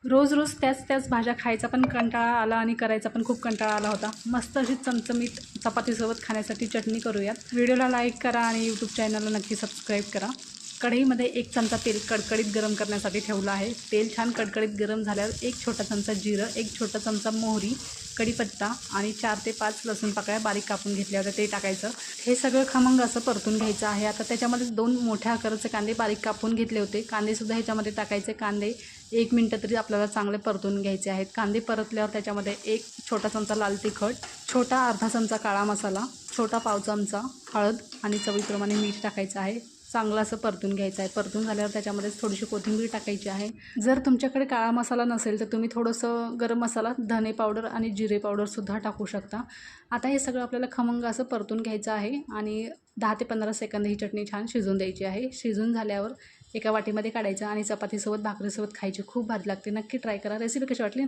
रोज रोज त्याच भाज्या खायचा पण कंटाळा आला आणि करायचा पण खूप कंटाळा आला होता. मस्त अशी चमचमीत चपातीसोबत खाण्यासाठी चटणी करूयात. व्हिडिओला लाईक करा आणि यूट्यूब चॅनलला नक्की सबस्क्राईब करा. कढईमध्ये 1 चमचा तेल कडकडीत गरम करण्यासाठी ठेवलं आहे. तेल छान कडकडीत गरम झाल्यावर 1 छोटा चमचा जिरं, 1 छोटा चमचा मोहरी, कढीपत्ता आणि 4 ते 5 लसूण पाकळ्या बारीक कापून घेतल्या होत्या ते टाकायचं. हे सगळं खमंग असं परतून घ्यायचं आहे. आता त्याच्यामध्ये 2 मोठ्या आकाराचे कांदे बारीक कापून घेतले होते. कांदेसुद्धा ह्याच्यामध्ये टाकायचे. कांदे 1 मिनटं तरी आपल्याला चांगले परतून घ्यायचे आहेत. कांदे परतल्यावर त्याच्यामध्ये 1 छोटा चमचा लाल तिखट, छोटा अर्धा चमचा काळा मसाला, छोटा पाव चमचा हळद आणि चवीप्रमाणे मीठ टाकायचं आहे. चांगलं असं परतून घ्यायचं आहे. परतून झाल्यावर त्याच्यामध्ये थोडीशी कोथिंबीर टाकायची आहे. जर तुमच्याकडे काळा मसाला नसेल तर तुम्ही थोडंसं गरम मसाला, धने पावडर आणि जिरे पावडरसुद्धा टाकू शकता. आता हे सगळं आपल्याला खमंग असं परतून घ्यायचं आहे आणि 10 ते 15 सेकंद ही चटणी छान शिजून द्यायची आहे. शिजून झाल्यावर एका वाटीमध्ये काढायचं आणि चपातीसोबत भाकरीसोबत खायची. खूप भारी लागते. नक्की ट्राय करा. रेसिपी कशी वाटली